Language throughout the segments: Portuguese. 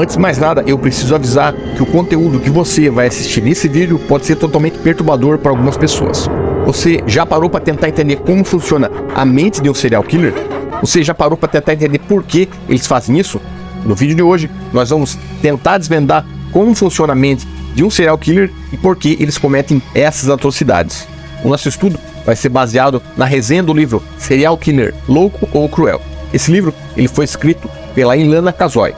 Antes de mais nada, eu preciso avisar que o conteúdo que você vai assistir nesse vídeo pode ser totalmente perturbador para algumas pessoas. Você já parou para tentar entender como funciona a mente de um serial killer? Você já parou para tentar entender por que eles fazem isso? No vídeo de hoje, nós vamos tentar desvendar como funciona a mente de um serial killer e por que eles cometem essas atrocidades. O nosso estudo vai ser baseado na resenha do livro Serial Killer, Louco ou Cruel. Esse livro ele foi escrito pela Ilana Kazoy.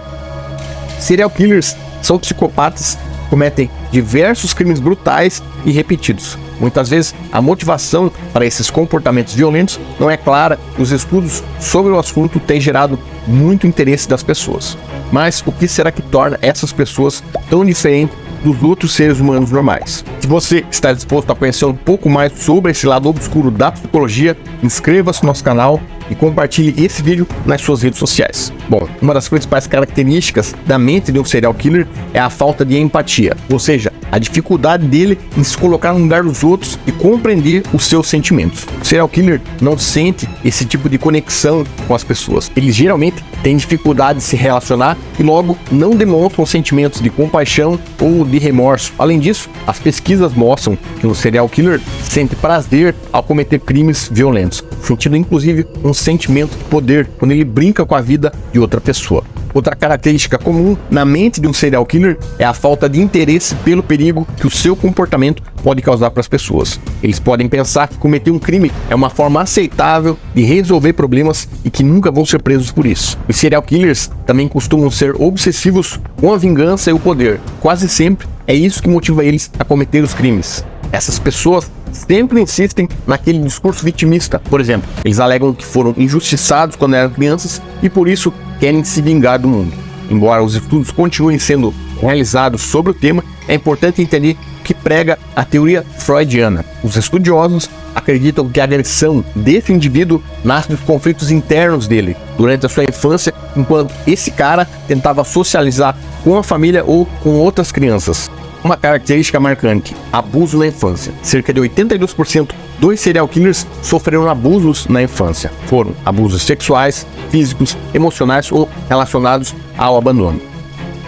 Serial killers são psicopatas que cometem diversos crimes brutais e repetidos. Muitas vezes, a motivação para esses comportamentos violentos não é clara e os estudos sobre o assunto têm gerado muito interesse das pessoas. Mas o que será que torna essas pessoas tão diferentes dos outros seres humanos normais? Se você está disposto a conhecer um pouco mais sobre esse lado obscuro da psicologia, inscreva-se no nosso canal e compartilhe esse vídeo nas suas redes sociais. Bom, uma das principais características da mente de um serial killer é a falta de empatia, ou seja, a dificuldade dele em se colocar no lugar dos outros e compreender os seus sentimentos. O serial killer não sente esse tipo de conexão com as pessoas. Eles geralmente têm dificuldade de se relacionar e logo não demonstram sentimentos de compaixão ou de remorso. Além disso, as pesquisas mostram que um serial killer sente prazer ao cometer crimes violentos, sentindo inclusive um sentimento de poder quando ele brinca com a vida de outra pessoa. Outra característica comum na mente de um serial killer é a falta de interesse pelo perigo que o seu comportamento pode causar para as pessoas. Eles podem pensar que cometer um crime é uma forma aceitável de resolver problemas e que nunca vão ser presos por isso. Os serial killers também costumam ser obsessivos com a vingança e o poder. Quase sempre é isso que motiva eles a cometer os crimes. Essas pessoas sempre insistem naquele discurso vitimista. Por exemplo, eles alegam que foram injustiçados quando eram crianças e por isso querem se vingar do mundo. Embora os estudos continuem sendo realizados sobre o tema, é importante entender o que prega a teoria freudiana. Os estudiosos acreditam que a agressão desse indivíduo nasce dos conflitos internos dele durante a sua infância, enquanto esse cara tentava socializar com a família ou com outras crianças. Uma característica marcante: abuso na infância. Cerca de 82% dos serial killers sofreram abusos na infância. Foram abusos sexuais, físicos, emocionais ou relacionados ao abandono.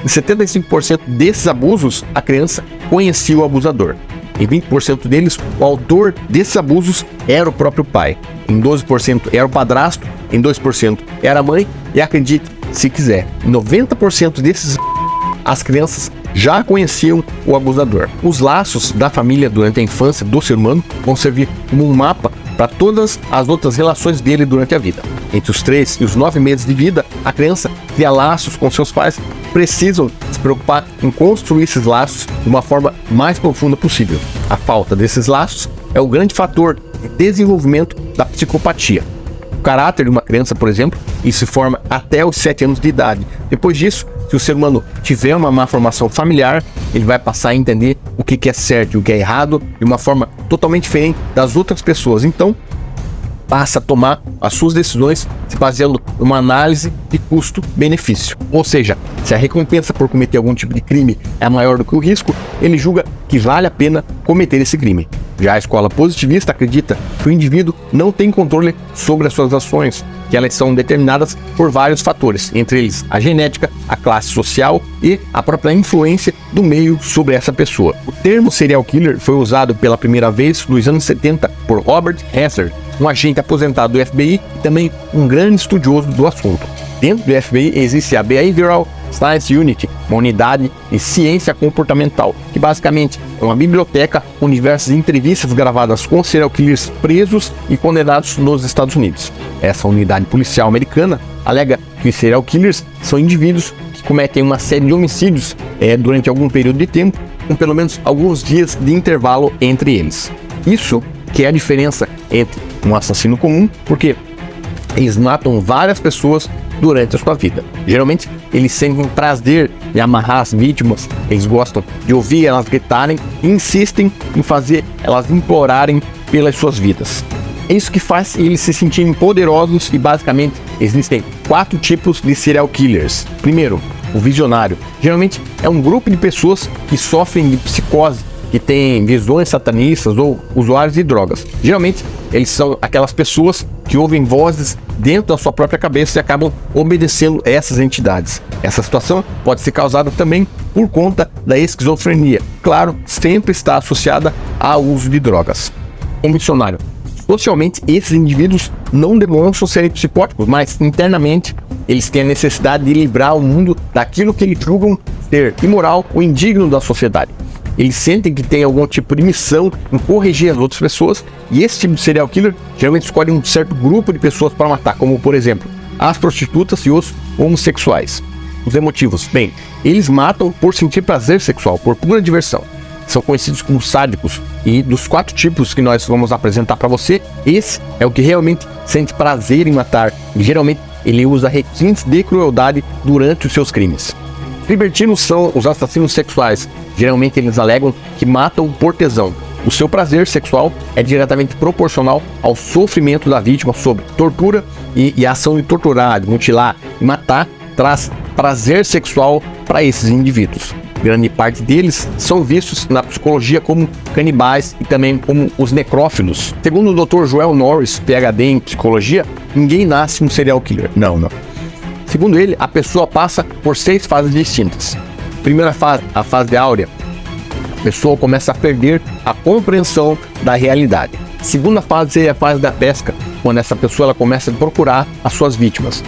Em 75% desses abusos, a criança conhecia o abusador. Em 20% deles, o autor desses abusos era o próprio pai. Em 12% era o padrasto, em 2% era a mãe e, acredite se quiser, em 90% desses as crianças já conheciam o abusador. Os laços da família durante a infância do ser humano vão servir como um mapa para todas as outras relações dele durante a vida. Entre os 3 e os 9 meses de vida, a criança cria laços com seus pais. Precisam se preocupar em construir esses laços de uma forma mais profunda possível. A falta desses laços é o grande fator de desenvolvimento da psicopatia. O caráter de uma criança, por exemplo, ele se forma até os 7 anos de idade. Depois disso, se o ser humano tiver uma má formação familiar, ele vai passar a entender o que é certo e o que é errado de uma forma totalmente diferente das outras pessoas. Então, passa a tomar as suas decisões se baseando numa análise de custo-benefício. Ou seja, se a recompensa por cometer algum tipo de crime é maior do que o risco, ele julga que vale a pena cometer esse crime. Já a escola positivista acredita que o indivíduo não tem controle sobre as suas ações, que elas são determinadas por vários fatores, entre eles a genética, a classe social e a própria influência do meio sobre essa pessoa. O termo serial killer foi usado pela primeira vez nos anos 70 por Robert Hesser, um agente aposentado do FBI e também um grande estudioso do assunto. Dentro do FBI existe a Behavioral Science Unit, uma unidade de ciência comportamental, que basicamente é uma biblioteca com diversas entrevistas gravadas com serial killers presos e condenados nos Estados Unidos. Essa unidade policial americana alega que os serial killers são indivíduos que cometem uma série de homicídios durante algum período de tempo, com pelo menos alguns dias de intervalo entre eles. Isso que é a diferença entre um assassino comum, porque eles matam várias pessoas durante a sua vida. Geralmente, eles sentem prazer em amarrar as vítimas, eles gostam de ouvir elas gritarem e insistem em fazer elas implorarem pelas suas vidas. É isso que faz eles se sentirem poderosos e basicamente existem 4 tipos de serial killers. Primeiro, o visionário. Geralmente é um grupo de pessoas que sofrem de psicose, que têm visões satanistas ou usuários de drogas. Geralmente eles são aquelas pessoas que ouvem vozes dentro da sua própria cabeça e acabam obedecendo essas entidades. Essa situação pode ser causada também por conta da esquizofrenia. Claro, sempre está associada ao uso de drogas. Convencionário. Socialmente, esses indivíduos não demonstram serem psicóticos, mas internamente eles têm a necessidade de livrar o mundo daquilo que eles julgam ser imoral ou indigno da sociedade. Eles sentem que tem algum tipo de missão em corrigir as outras pessoas, e esse tipo de serial killer geralmente escolhe um certo grupo de pessoas para matar, como por exemplo, as prostitutas e os homossexuais. Os emotivos, bem, eles matam por sentir prazer sexual, por pura diversão. São conhecidos como sádicos, e dos 4 tipos que nós vamos apresentar para você, esse é o que realmente sente prazer em matar, e geralmente ele usa requintes de crueldade durante os seus crimes. Libertinos são os assassinos sexuais. Geralmente eles alegam que matam por tesão. O seu prazer sexual é diretamente proporcional ao sofrimento da vítima sob tortura, e a ação de torturar, de mutilar e matar traz prazer sexual para esses indivíduos. Grande parte deles são vistos na psicologia como canibais e também como os necrófilos. Segundo o Dr. Joel Norris, PhD em psicologia, ninguém nasce um serial killer. Não. Segundo ele, a pessoa passa por 6 fases distintas. Primeira fase, a fase áurea. A pessoa começa a perder a compreensão da realidade. Segunda fase é a fase da pesca, quando essa pessoa ela começa a procurar as suas vítimas.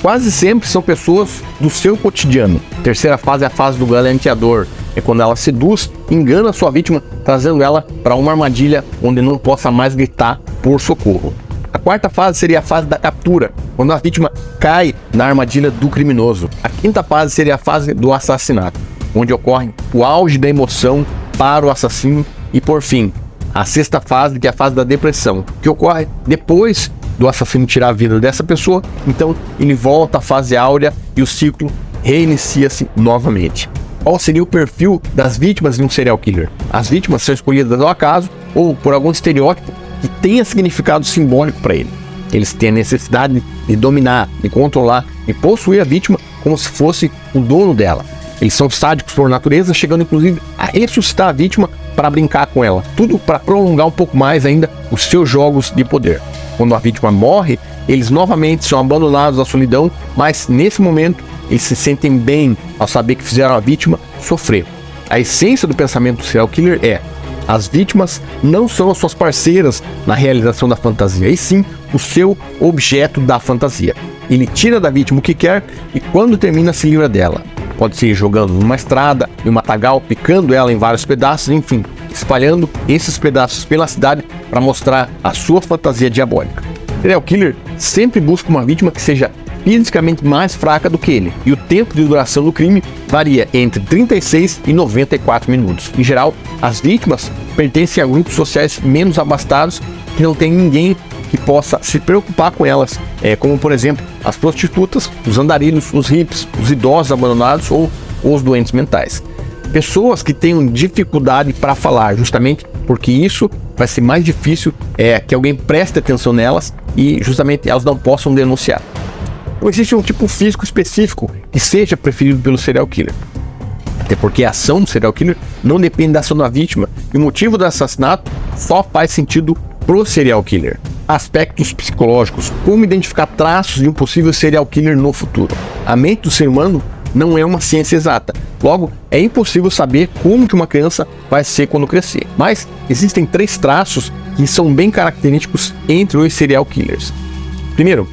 Quase sempre são pessoas do seu cotidiano. Terceira fase é a fase do galanteador. É quando ela seduz, engana a sua vítima, trazendo ela para uma armadilha onde não possa mais gritar por socorro. A quarta fase seria a fase da captura, quando a vítima cai na armadilha do criminoso. A quinta fase seria a fase do assassinato, onde ocorre o auge da emoção para o assassino. E por fim, a sexta fase, que é a fase da depressão, que ocorre depois do assassino tirar a vida dessa pessoa. Então ele volta à fase áurea e o ciclo reinicia-se novamente. Qual seria o perfil das vítimas de um serial killer? As vítimas são escolhidas ao acaso ou por algum estereótipo que tenha significado simbólico para ele. Eles têm a necessidade de dominar, de controlar e possuir a vítima como se fosse o dono dela. Eles são sádicos por natureza, chegando inclusive a ressuscitar a vítima para brincar com ela. Tudo para prolongar um pouco mais ainda os seus jogos de poder. Quando a vítima morre, eles novamente são abandonados à solidão, mas nesse momento eles se sentem bem ao saber que fizeram a vítima sofrer. A essência do pensamento do serial killer é: as vítimas não são as suas parceiras na realização da fantasia, e sim o seu objeto da fantasia. Ele tira da vítima o que quer e quando termina se livra dela. Pode ser jogando numa estrada, em um matagal, picando ela em vários pedaços, enfim, espalhando esses pedaços pela cidade para mostrar a sua fantasia diabólica. O serial killer sempre busca uma vítima que seja fisicamente mais fraca do que ele, e o tempo de duração do crime varia entre 36 e 94 minutos. Em geral, as vítimas pertencem a grupos sociais menos abastados que não tem ninguém que possa se preocupar com elas, como por exemplo as prostitutas, os andarilhos, os hippies, os idosos abandonados ou os doentes mentais. Pessoas que tenham dificuldade para falar, justamente porque isso vai ser mais difícil que alguém preste atenção nelas e justamente elas não possam denunciar. Não existe um tipo físico específico que seja preferido pelo serial killer. Até porque a ação do serial killer não depende da ação da vítima, e o motivo do assassinato só faz sentido pro serial killer. Aspectos psicológicos, como identificar traços de um possível serial killer no futuro. A mente do ser humano não é uma ciência exata, logo é impossível saber como que uma criança vai ser quando crescer. Mas existem 3 traços que são bem característicos entre os serial killers. Primeiro,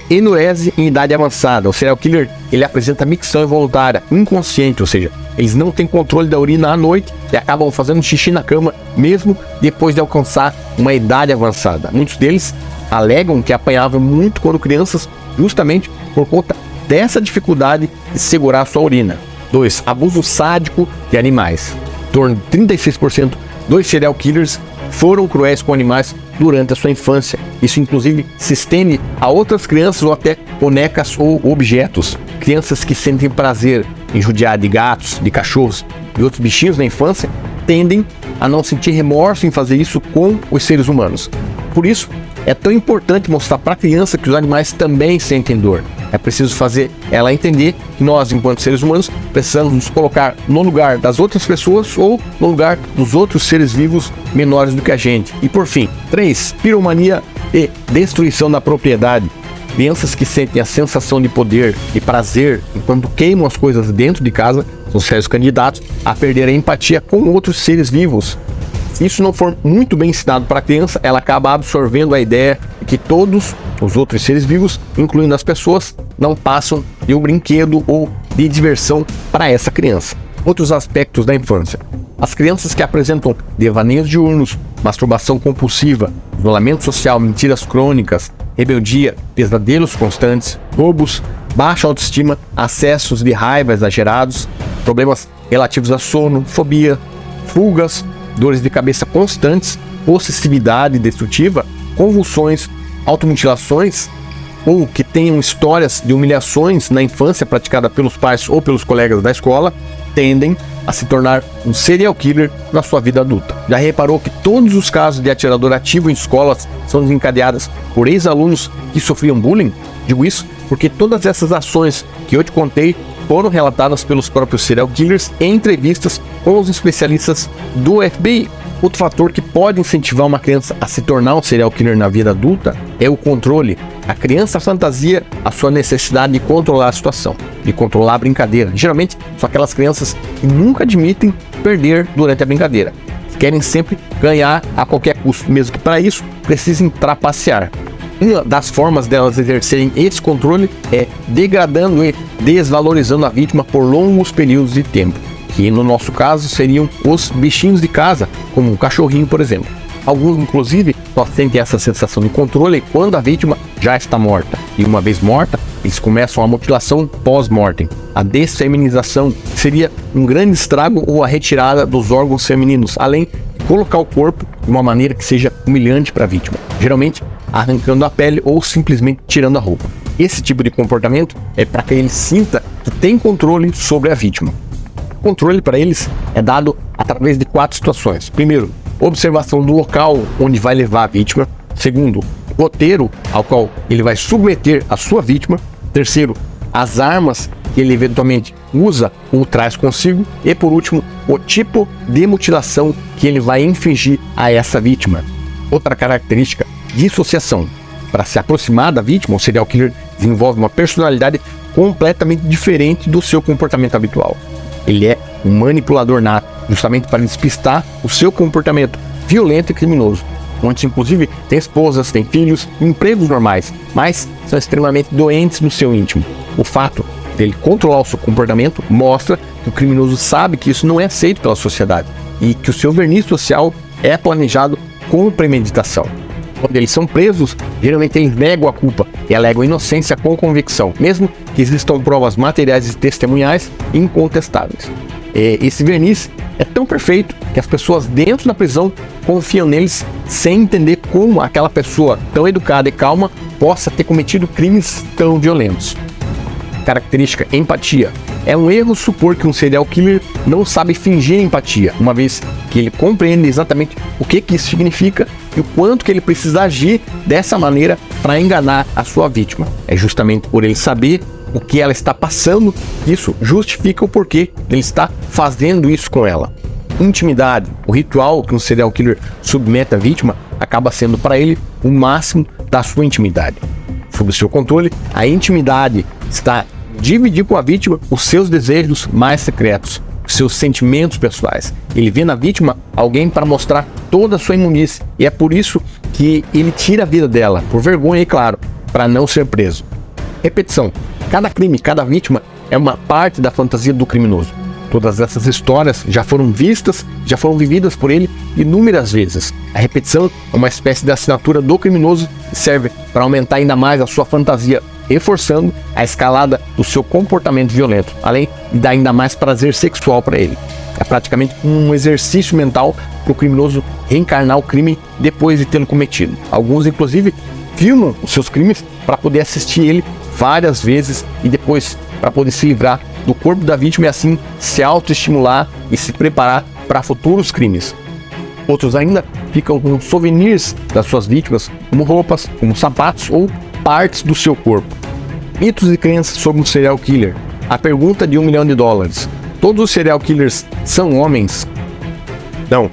enurese em idade avançada. O serial killer ele apresenta micção involuntária, inconsciente, ou seja, eles não têm controle da urina à noite e acabam fazendo xixi na cama mesmo depois de alcançar uma idade avançada. Muitos deles alegam que apanhavam muito quando crianças, justamente por conta dessa dificuldade de segurar a sua urina. 2. Abuso sádico de animais. Em torno de 36% dos serial killers foram cruéis com animais durante a sua infância. Isso inclusive se estende a outras crianças ou até bonecas ou objetos. Crianças que sentem prazer em judiar de gatos, de cachorros e outros bichinhos na infância tendem a não sentir remorso em fazer isso com os seres humanos. Por isso, é tão importante mostrar para a criança que os animais também sentem dor. É preciso fazer ela entender que nós, enquanto seres humanos, precisamos nos colocar no lugar das outras pessoas ou no lugar dos outros seres vivos menores do que a gente. E por fim, 3. Piromania e destruição da propriedade. Crianças que sentem a sensação de poder e prazer enquanto queimam as coisas dentro de casa são sérios candidatos a perder a empatia com outros seres vivos. Se isso não for muito bem ensinado para a criança, ela acaba absorvendo a ideia de que todos os outros seres vivos, incluindo as pessoas, não passam de um brinquedo ou de diversão para essa criança. Outros aspectos da infância. As crianças que apresentam devaneios diurnos, masturbação compulsiva, isolamento social, mentiras crônicas, rebeldia, pesadelos constantes, roubos, baixa autoestima, acessos de raiva exagerados, problemas relativos a sono, fobia, fugas, dores de cabeça constantes, possessividade destrutiva, convulsões, automutilações, ou que tenham histórias de humilhações na infância praticada pelos pais ou pelos colegas da escola, tendem a se tornar um serial killer na sua vida adulta. Já reparou que todos os casos de atirador ativo em escolas são desencadeados por ex-alunos que sofriam bullying? Digo isso porque todas essas ações que eu te contei foram relatadas pelos próprios serial killers em entrevistas com os especialistas do FBI. Outro fator que pode incentivar uma criança a se tornar um serial killer na vida adulta é o controle. A criança fantasia a sua necessidade de controlar a situação, de controlar a brincadeira. Geralmente são aquelas crianças que nunca admitem perder durante a brincadeira. Querem sempre ganhar a qualquer custo, mesmo que para isso precisem trapacear. Uma das formas delas exercerem esse controle é degradando e desvalorizando a vítima por longos períodos de tempo, que no nosso caso seriam os bichinhos de casa, como o cachorrinho, por exemplo. Alguns, inclusive, só sentem essa sensação de controle quando a vítima já está morta. E uma vez morta, eles começam a mutilação pós-mortem. A desfeminização seria um grande estrago ou a retirada dos órgãos femininos, além de colocar o corpo de uma maneira que seja humilhante para a vítima, geralmente arrancando a pele ou simplesmente tirando a roupa. Esse tipo de comportamento é para que ele sinta que tem controle sobre a vítima. O controle para eles é dado através de 4 situações. Primeiro, observação do local onde vai levar a vítima. Segundo, roteiro ao qual ele vai submeter a sua vítima. Terceiro, as armas que ele eventualmente usa ou traz consigo. E por último, o tipo de mutilação que ele vai infligir a essa vítima. Outra característica, dissociação. Para se aproximar da vítima, o serial killer desenvolve uma personalidade completamente diferente do seu comportamento habitual. Ele é um manipulador nato, justamente para despistar o seu comportamento violento e criminoso. Muitos, inclusive, têm esposas, têm filhos, empregos normais, mas são extremamente doentes no seu íntimo. O fato dele controlar o seu comportamento mostra que o criminoso sabe que isso não é aceito pela sociedade e que o seu verniz social é planejado com premeditação. Quando eles são presos, geralmente eles negam a culpa e alegam inocência com convicção, mesmo que existam provas materiais e testemunhais incontestáveis. Esse verniz é tão perfeito que as pessoas dentro da prisão confiam neles sem entender como aquela pessoa tão educada e calma possa ter cometido crimes tão violentos. Característica: empatia. É um erro supor que um serial killer não sabe fingir empatia, uma vez que ele compreende exatamente o que isso significa e o quanto que ele precisa agir dessa maneira para enganar a sua vítima. É justamente por ele saber o que ela está passando, isso justifica o porquê ele está fazendo isso com ela. Intimidade. O ritual que um serial killer submete a vítima acaba sendo para ele o máximo da sua intimidade. Sob o seu controle, a intimidade está em dividir com a vítima os seus desejos mais secretos, os seus sentimentos pessoais. Ele vê na vítima alguém para mostrar toda a sua imundice, e é por isso que ele tira a vida dela, por vergonha, e claro, para não ser preso. Repetição. Cada crime, cada vítima é uma parte da fantasia do criminoso. Todas essas histórias já foram vistas, já foram vividas por ele inúmeras vezes. A repetição é uma espécie de assinatura do criminoso que serve para aumentar ainda mais a sua fantasia, reforçando a escalada do seu comportamento violento, além de dar ainda mais prazer sexual para ele. É praticamente um exercício mental para o criminoso reencarnar o crime depois de tê-lo cometido. Alguns, inclusive, filmam os seus crimes para poder assistir ele várias vezes e depois para poder se livrar do corpo da vítima e assim se autoestimular e se preparar para futuros crimes. Outros ainda ficam com souvenirs das suas vítimas, como roupas, como sapatos ou partes do seu corpo. Mitos e crenças sobre um serial killer. A pergunta de $1 milhão. Todos os serial killers são homens? Não.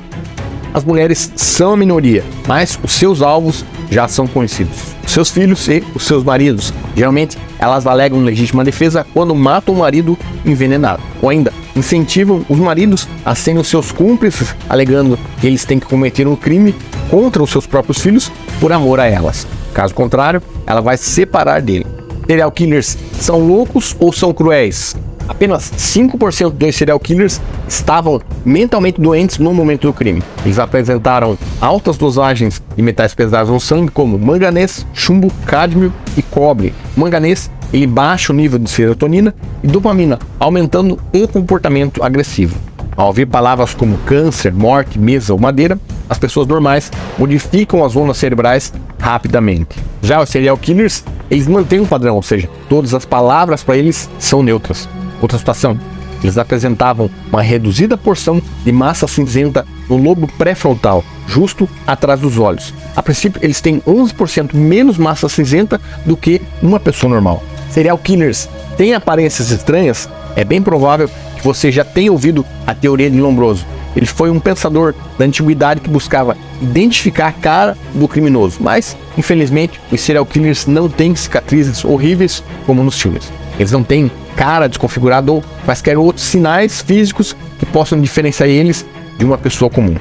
As mulheres são a minoria, mas os seus alvos já são conhecidos. Os seus filhos e os seus maridos. Geralmente, elas alegam legítima defesa quando matam o marido envenenado. Ou ainda, incentivam os maridos a serem os seus cúmplices, alegando que eles têm que cometer um crime contra os seus próprios filhos por amor a elas. Caso contrário, ela vai se separar dele. Serial killers são loucos ou são cruéis? Apenas 5% dos serial killers estavam mentalmente doentes no momento do crime. Eles apresentaram altas dosagens de metais pesados no sangue, como manganês, chumbo, cádmio e cobre. Manganês, ele baixa o nível de serotonina e dopamina, aumentando o comportamento agressivo. Ao ouvir palavras como câncer, morte, mesa ou madeira, as pessoas normais modificam as zonas cerebrais rapidamente. Já os serial killers, eles mantêm um padrão, ou seja, todas as palavras para eles são neutras. Outra situação, eles apresentavam uma reduzida porção de massa cinzenta no lobo pré-frontal, justo atrás dos olhos. A princípio, eles têm 11% menos massa cinzenta do que uma pessoa normal. Serial killers têm aparências estranhas? É bem provável que você já tenha ouvido a teoria de Lombroso. Ele foi um pensador da antiguidade que buscava identificar a cara do criminoso, mas, infelizmente, os serial killers não têm cicatrizes horríveis como nos filmes. Eles não têm cara desconfigurada ou quaisquer outros sinais físicos que possam diferenciar eles de uma pessoa comum.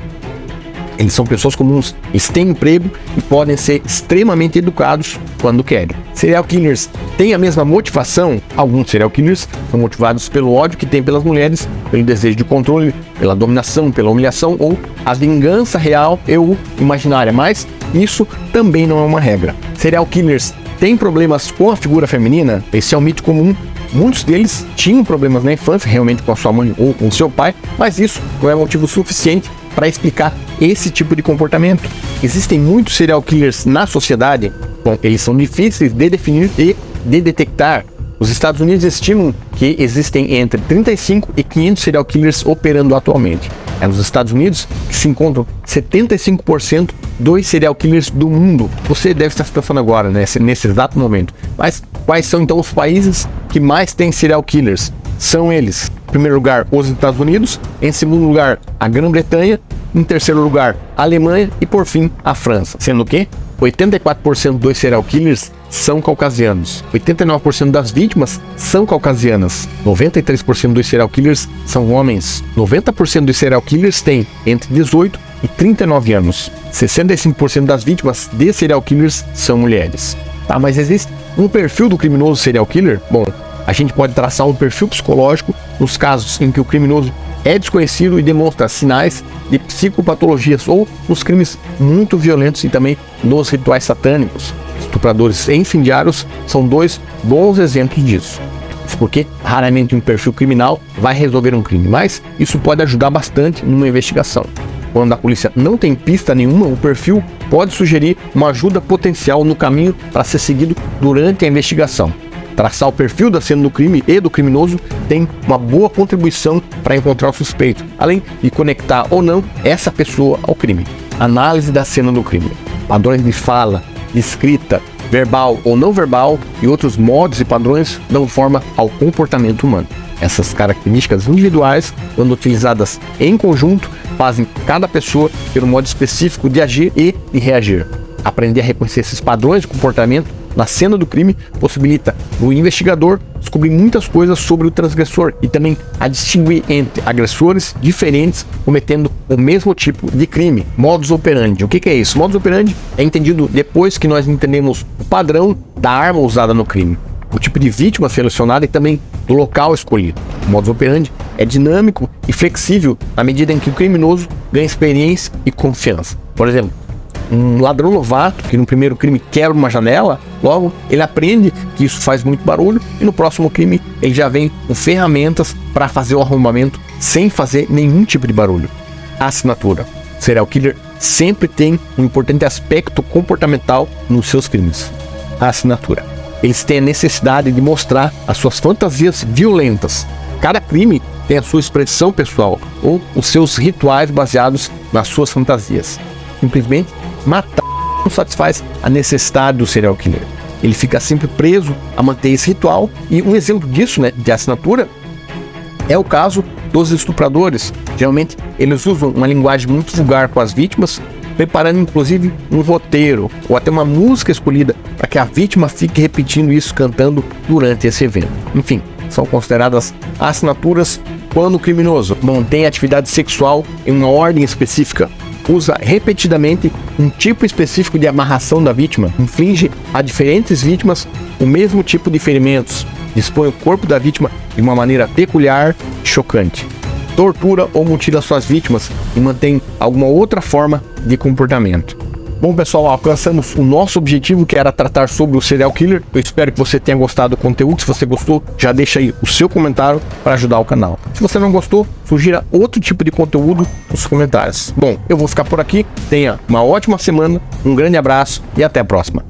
Eles são pessoas comuns, eles têm emprego e podem ser extremamente educados quando querem. Serial killers têm a mesma motivação? Alguns serial killers são motivados pelo ódio que têm pelas mulheres, pelo desejo de controle, pela dominação, pela humilhação ou a vingança real ou imaginária, mas isso também não é uma regra. Serial killers têm problemas com a figura feminina? Esse é um mito comum. Muitos deles tinham problemas na infância, realmente com a sua mãe ou com o seu pai, mas isso não é motivo suficiente para explicar esse tipo de comportamento. Existem muitos serial killers na sociedade. Bom, eles são difíceis de definir e de detectar. Os Estados Unidos estimam que existem entre 35 e 500 serial killers operando atualmente. É nos Estados Unidos que se encontram 75% dos serial killers do mundo. Você deve estar se pensando agora, nesse exato momento. Mas quais são então os países que mais têm serial killers? São eles, em primeiro lugar, os Estados Unidos, em segundo lugar, a Grã-Bretanha, em terceiro lugar, a Alemanha e, por fim, a França. Sendo que 84% dos serial killers são caucasianos, 89% das vítimas são caucasianas, 93% dos serial killers são homens, 90% dos serial killers têm entre 18 e 39 anos, 65% das vítimas de serial killers são mulheres. Tá, mas existe um perfil do criminoso serial killer? Bom, a gente pode traçar um perfil psicológico nos casos em que o criminoso é desconhecido e demonstra sinais de psicopatologias ou nos crimes muito violentos e também nos rituais satânicos. Estupradores e incendiários são dois bons exemplos disso. Porque raramente um perfil criminal vai resolver um crime, mas isso pode ajudar bastante numa investigação. Quando a polícia não tem pista nenhuma, o perfil pode sugerir uma ajuda potencial no caminho para ser seguido durante a investigação. Traçar o perfil da cena do crime e do criminoso tem uma boa contribuição para encontrar o suspeito, além de conectar ou não essa pessoa ao crime. Análise da cena do crime. Padrões de fala, de escrita, verbal ou não verbal e outros modos e padrões dão forma ao comportamento humano. Essas características individuais, quando utilizadas em conjunto, fazem cada pessoa ter um modo específico de agir e de reagir. Aprender a reconhecer esses padrões de comportamento na cena do crime possibilita o investigador descobrir muitas coisas sobre o transgressor e também a distinguir entre agressores diferentes cometendo o mesmo tipo de crime. Modus operandi. O que é isso? Modus operandi é entendido depois que nós entendemos o padrão da arma usada no crime, o tipo de vítima selecionada e também do local escolhido. O modus operandi é dinâmico e flexível na medida em que o criminoso ganha experiência e confiança. Por exemplo, um ladrão novato que no primeiro crime quebra uma janela, logo ele aprende que isso faz muito barulho e no próximo crime ele já vem com ferramentas para fazer o arrombamento sem fazer nenhum tipo de barulho. A assinatura. O serial killer sempre tem um importante aspecto comportamental nos seus crimes. A assinatura. Eles têm a necessidade de mostrar as suas fantasias violentas. Cada crime tem a sua expressão pessoal ou os seus rituais baseados nas suas fantasias. Simplesmente matar não satisfaz a necessidade do serial killer. ele fica sempre preso a manter esse ritual. E um exemplo disso, né, de assinatura, é o caso dos estupradores. Geralmente eles usam uma linguagem muito vulgar com as vítimas, preparando inclusive um roteiro ou até uma música escolhida para que a vítima fique repetindo isso, cantando durante esse evento. Enfim, são consideradas assinaturas quando o criminoso mantém atividade sexual em uma ordem específica, usa repetidamente um tipo específico de amarração da vítima, inflige a diferentes vítimas o mesmo tipo de ferimentos, dispõe o corpo da vítima de uma maneira peculiar e chocante, tortura ou mutila suas vítimas e mantém alguma outra forma de comportamento. Bom, pessoal, alcançamos o nosso objetivo, que era tratar sobre o serial killer. Eu espero que você tenha gostado do conteúdo. Se você gostou, já deixa aí o seu comentário para ajudar o canal. Se você não gostou, sugira outro tipo de conteúdo nos comentários. Bom, eu vou ficar por aqui. Tenha uma ótima semana, um grande abraço e até a próxima.